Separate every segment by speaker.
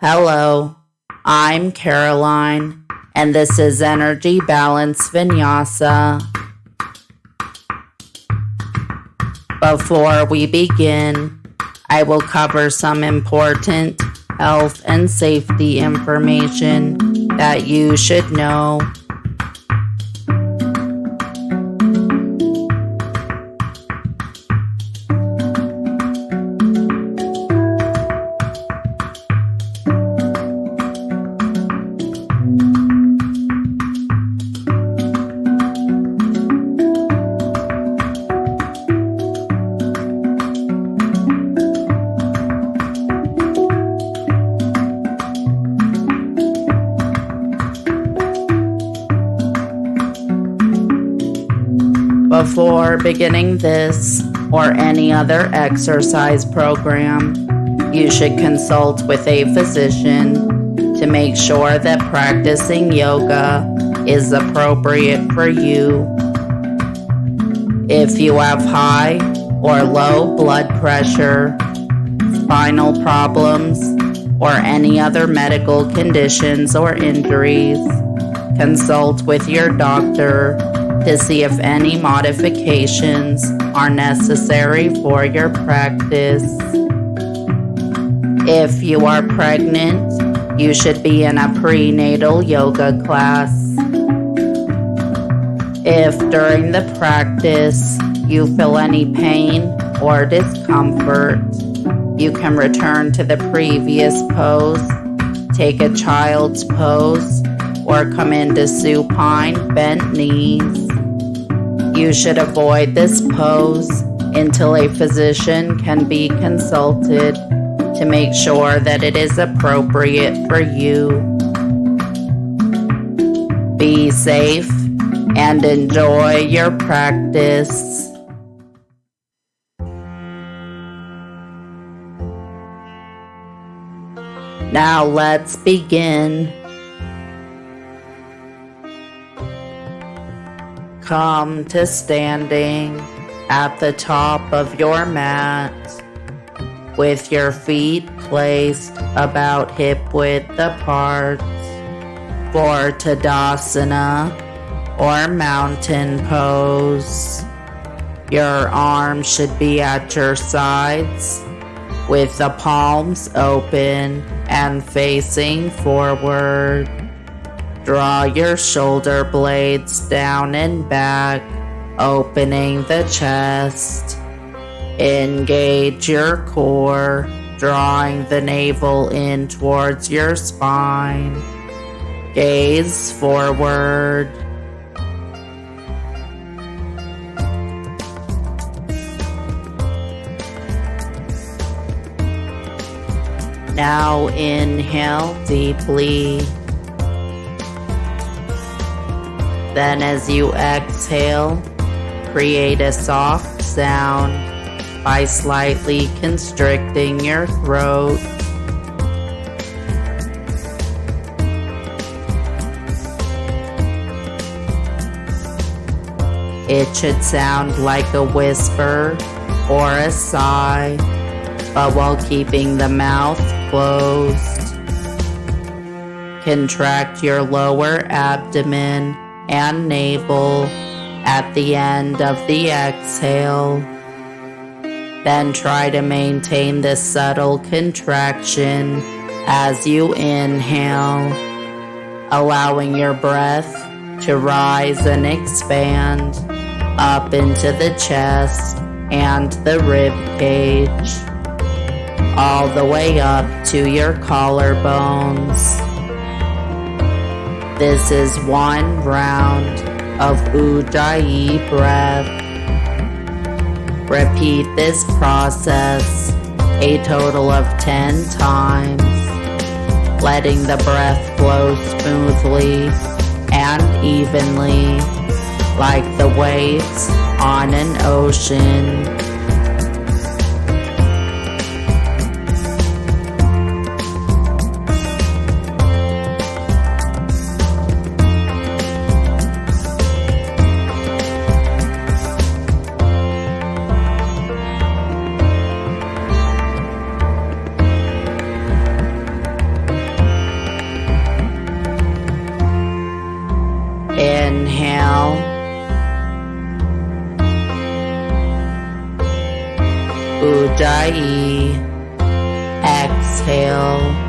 Speaker 1: Hello, I'm Caroline, and this is Energy Balance Vinyasa. Before we begin, I will cover some important health and safety information that you should know. Before beginning this or any other exercise program, you should consult with a physician to make sure that practicing yoga is appropriate for you. If you have high or low blood pressure, spinal problems, or any other medical conditions or injuries, consult with your doctor to see if any modifications are necessary for your practice. If you are pregnant, you should be in a prenatal yoga class. If during the practice you feel any pain or discomfort, you can return to the previous pose, take a child's pose, or come into supine bent knees. You should avoid this pose until a physician can be consulted to make sure that it is appropriate for you. Be safe and enjoy your practice. Now let's begin. Come to standing at the top of your mat with your feet placed about hip width apart for Tadasana or mountain pose. Your arms should be at your sides with the palms open and facing forward. Draw your shoulder blades down and back, opening the chest. Engage your core, drawing the navel in towards your spine. Gaze forward. Now inhale deeply. Then as you exhale, create a soft sound by slightly constricting your throat. It should sound like a whisper or a sigh, but while keeping the mouth closed. Contract your lower abdomen and navel at the end of the exhale. Then try to maintain this subtle contraction as you inhale, allowing your breath to rise and expand up into the chest and the rib cage, all the way up to your collarbones. This is one round of Ujjayi breath. Repeat this process a total of 10 times, letting the breath flow smoothly and evenly like the waves on an ocean. Ujjayi. Exhale.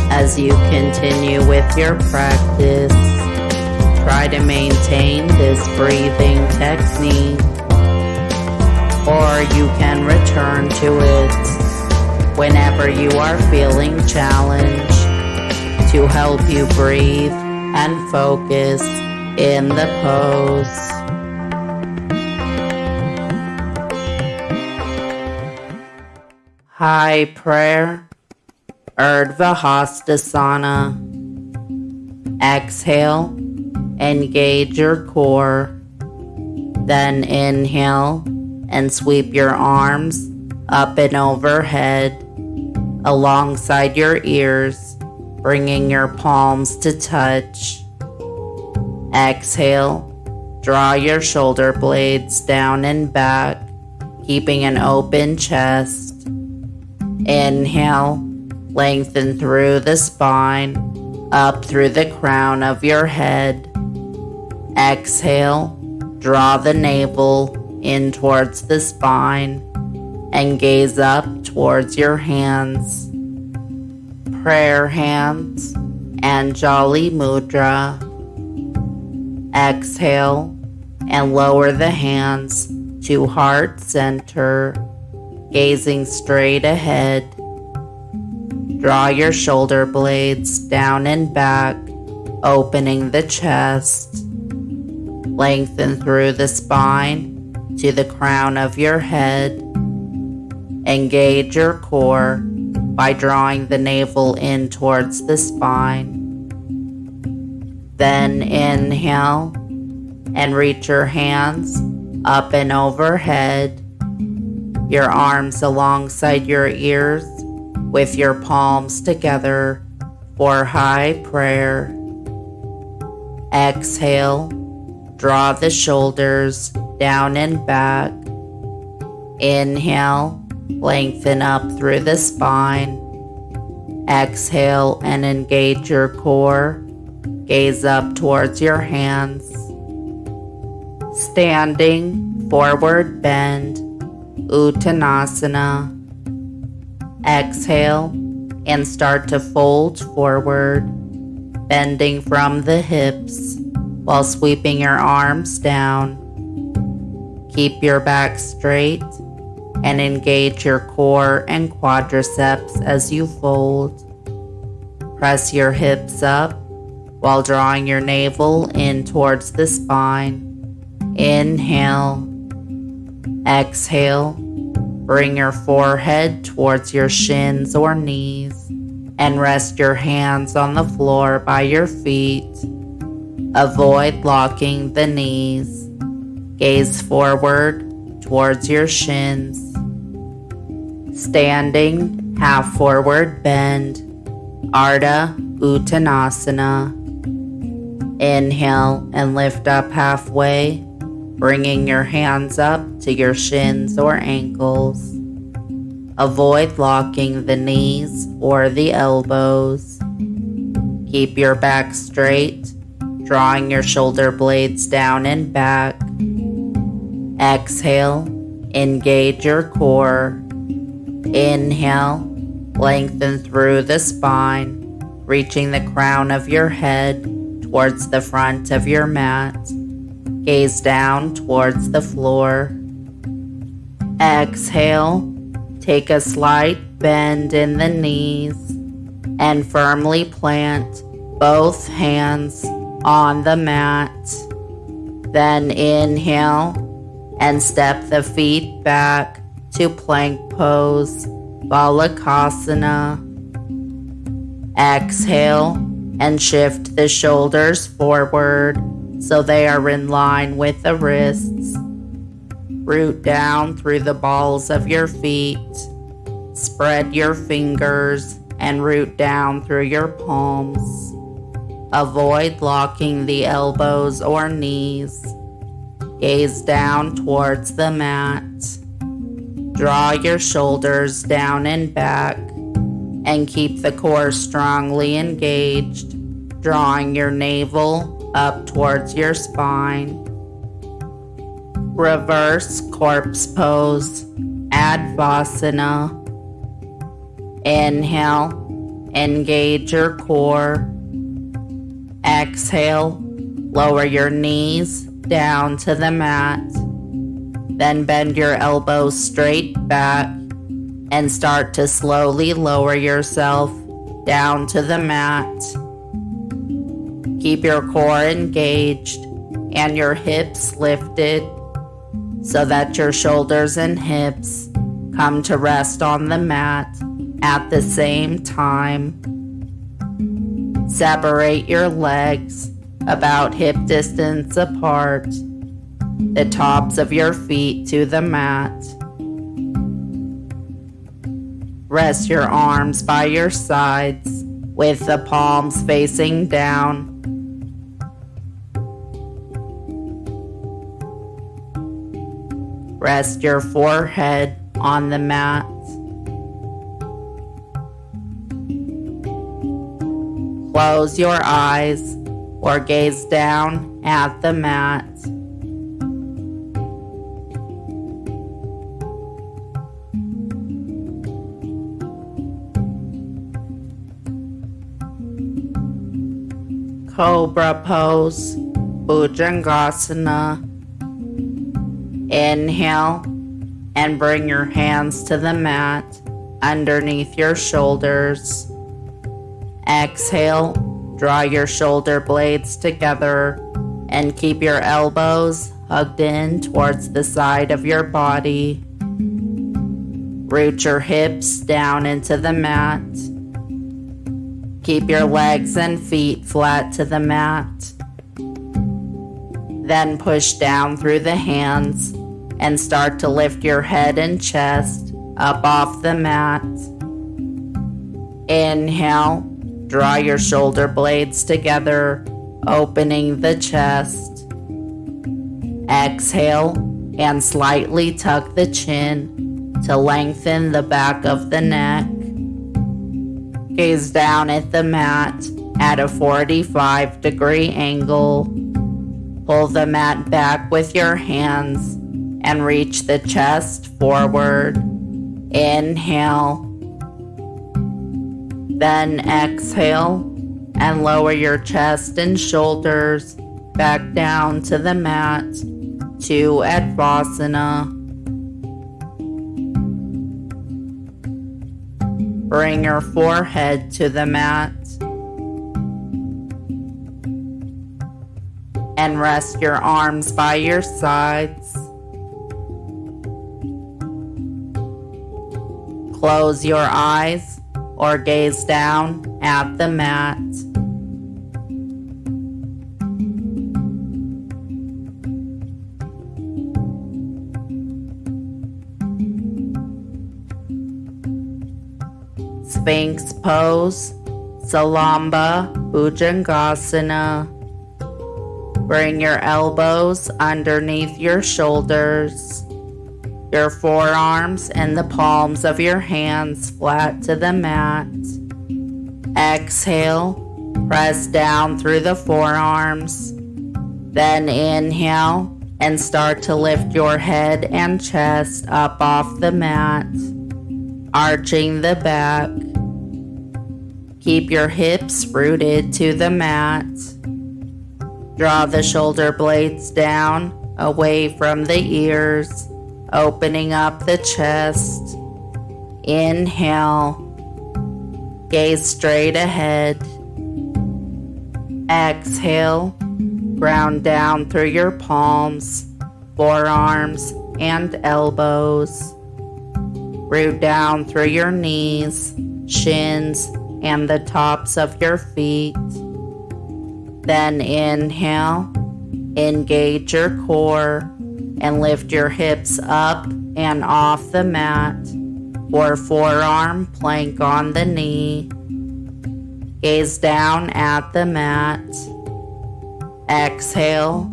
Speaker 1: As you continue with your practice, try to maintain this breathing technique, or you can return to it whenever you are feeling challenged to help you breathe and focus in the pose. High prayer. Urdhva-hastasana. Exhale, engage your core. Then inhale and sweep your arms up and overhead alongside your ears, bringing your palms to touch. Exhale, draw your shoulder blades down and back, keeping an open chest. Inhale, lengthen through the spine, up through the crown of your head. Exhale, draw the navel in towards the spine and gaze up towards your hands. Prayer hands, Anjali Mudra. Exhale and lower the hands to heart center, gazing straight ahead. Draw your shoulder blades down and back, opening the chest. Lengthen through the spine to the crown of your head. Engage your core by drawing the navel in towards the spine. Then inhale and reach your hands up and overhead, your arms alongside your ears, with your palms together for high prayer. Exhale, draw the shoulders down and back. Inhale, lengthen up through the spine. Exhale and engage your core. Gaze up towards your hands. Standing, forward bend, Uttanasana. Exhale and start to fold forward, bending from the hips while sweeping your arms down. Keep your back straight and engage your core and quadriceps as you fold. Press your hips up while drawing your navel in towards the spine. Inhale. Exhale. Bring your forehead towards your shins or knees and rest your hands on the floor by your feet. Avoid locking the knees. Gaze forward towards your shins. Standing, half forward bend, Ardha Uttanasana. Inhale and lift up halfway, bringing your hands up to your shins or ankles. Avoid locking the knees or the elbows. Keep your back straight, drawing your shoulder blades down and back. Exhale, engage your core. Inhale, lengthen through the spine, reaching the crown of your head towards the front of your mat. Gaze down towards the floor. Exhale, take a slight bend in the knees and firmly plant both hands on the mat. Then inhale and step the feet back to plank pose, Balasana. Exhale and shift the shoulders forward so they are in line with the wrists. Root down through the balls of your feet. Spread your fingers and root down through your palms. Avoid locking the elbows or knees. Gaze down towards the mat. Draw your shoulders down and back and keep the core strongly engaged, drawing your navel up towards your spine. Reverse corpse pose, Advasana. Inhale, engage your core. Exhale, lower your knees down to the mat. Then bend your elbows straight back and start to slowly lower yourself down to the mat. Keep your core engaged and your hips lifted so that your shoulders and hips come to rest on the mat at the same time. Separate your legs about hip distance apart, the tops of your feet to the mat. Rest your arms by your sides with the palms facing down. Rest your forehead on the mat. Close your eyes or gaze down at the mat. Cobra pose, Bhujangasana. Inhale and bring your hands to the mat underneath your shoulders. Exhale, draw your shoulder blades together and keep your elbows hugged in towards the side of your body. Root your hips down into the mat. Keep your legs and feet flat to the mat. Then push down through the hands and start to lift your head and chest up off the mat. Inhale, draw your shoulder blades together, opening the chest. Exhale and slightly tuck the chin to lengthen the back of the neck. Gaze down at the mat at a 45-degree angle. Pull the mat back with your hands and reach the chest forward. Inhale. Then exhale and lower your chest and shoulders back down to the mat to Advasana. Bring your forehead to the mat and rest your arms by your sides. Close your eyes or gaze down at the mat. Sphinx pose, Salamba Bhujangasana. Bring your elbows underneath your shoulders, your forearms and the palms of your hands flat to the mat. Exhale, press down through the forearms. Then inhale and start to lift your head and chest up off the mat, arching the back. Keep your hips rooted to the mat. Draw the shoulder blades down, away from the ears, opening up the chest. Inhale. Gaze straight ahead. Exhale. Ground down through your palms, forearms, and elbows. Root down through your knees, shins, and the tops of your feet. Then inhale, engage your core, and lift your hips up and off the mat, or forearm plank on the knee. Gaze down at the mat. Exhale.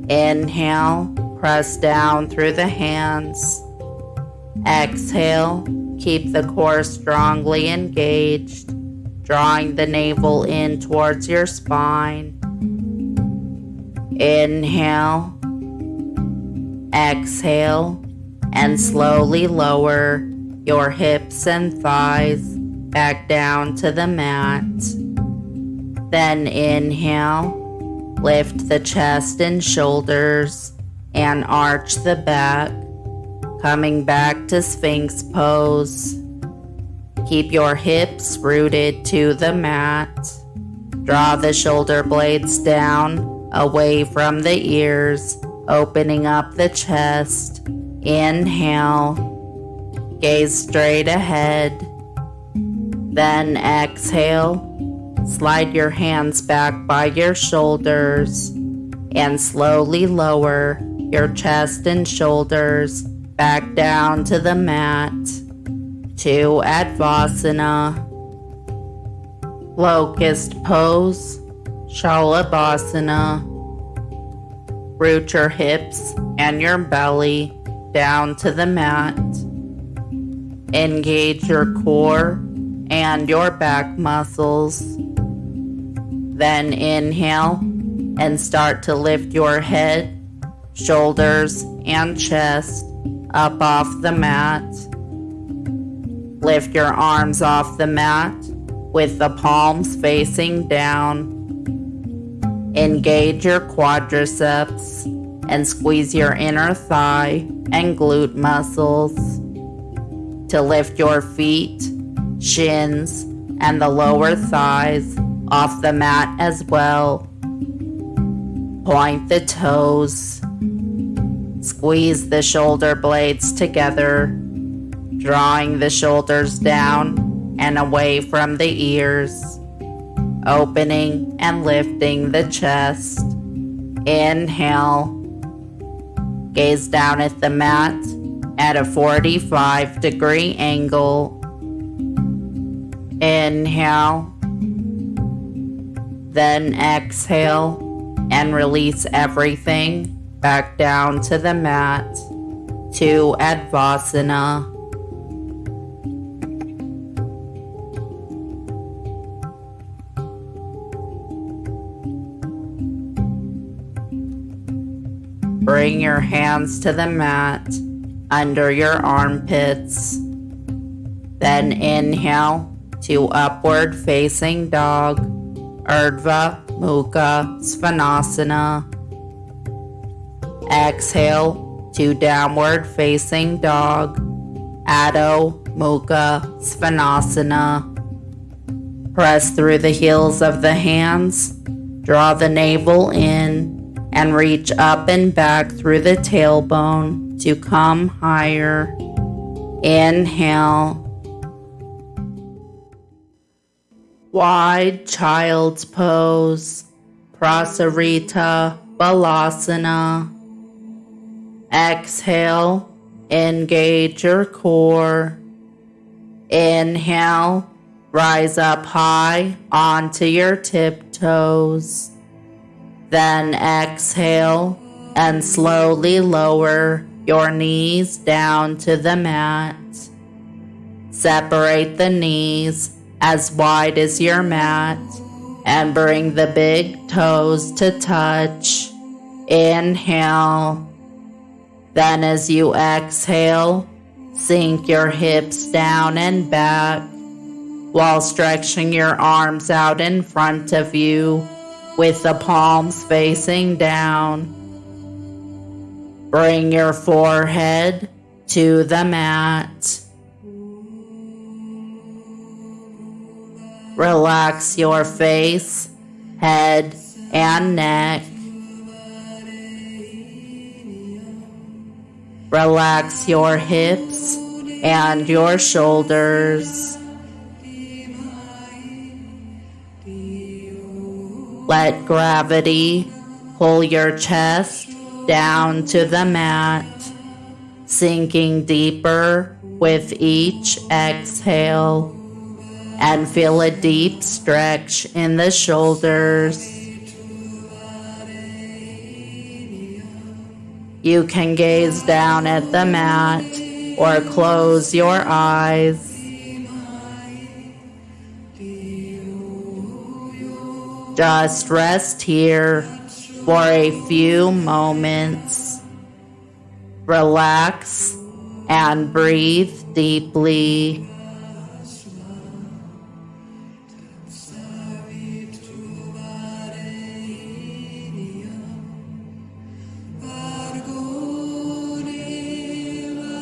Speaker 1: Inhale, press down through the hands. Exhale, keep the core strongly engaged, drawing the navel in towards your spine. Inhale. Exhale, and slowly lower your hips and thighs back down to the mat. Then inhale, lift the chest and shoulders and arch the back, coming back to Sphinx pose. Keep your hips rooted to the mat. Draw the shoulder blades down away from the ears, opening up the chest. Inhale, gaze straight ahead. Then exhale, slide your hands back by your shoulders and slowly lower your chest and shoulders back down to the mat. To Advasana. Locust pose, Shalabhasana. Root your hips and your belly down to the mat. Engage your core and your back muscles. Then inhale and start to lift your head, shoulders, and chest up off the mat. Lift your arms off the mat with the palms facing down. Engage your quadriceps and squeeze your inner thigh and glute muscles. To lift your feet, shins, and the lower thighs off the mat as well. Point the toes. Squeeze the shoulder blades together, drawing the shoulders down and away from the ears, opening and lifting the chest. Inhale. Gaze down at the mat at a 45-degree angle. Inhale. Then exhale and release everything back down to the mat. To Advasana. Bring your hands to the mat under your armpits. Then inhale to upward facing dog, Urdhva Mukha Svanasana. Exhale to downward facing dog, Adho Mukha Svanasana. Press through the heels of the hands, draw the navel in, and reach up and back through the tailbone to come higher. Inhale. Wide child's pose, Prasarita Balasana. Exhale, engage your core. Inhale, rise up high onto your tiptoes. Then exhale and slowly lower your knees down to the mat. Separate the knees as wide as your mat and bring the big toes to touch. Inhale. Then as you exhale, sink your hips down and back while stretching your arms out in front of you with the palms facing down. Bring your forehead to the mat. Relax your face, head, and neck. Relax your hips and your shoulders. Let gravity pull your chest down to the mat, sinking deeper with each exhale, and feel a deep stretch in the shoulders. You can gaze down at the mat or close your eyes. Just rest here for a few moments. Relax and breathe deeply.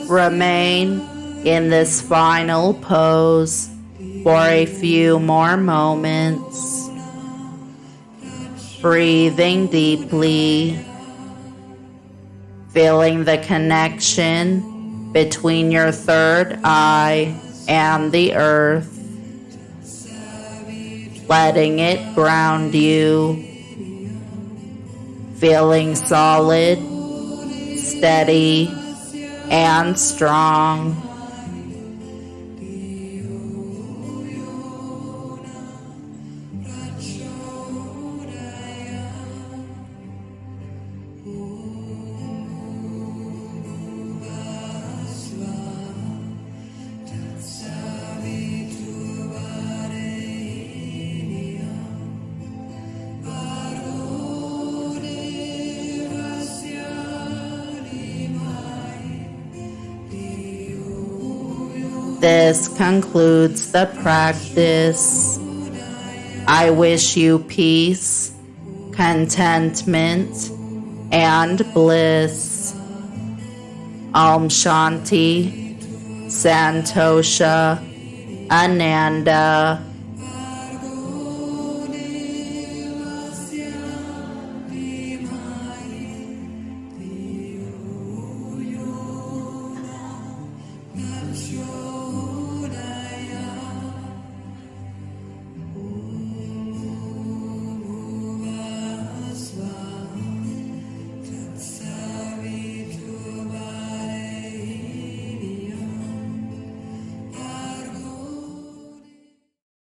Speaker 1: Remain in this final pose for a few more moments, breathing deeply, feeling the connection between your third eye and the earth, letting it ground you, feeling solid, steady, and strong. This concludes the practice. I wish you peace, contentment, and bliss. Om Shanti, Santosha, Ananda.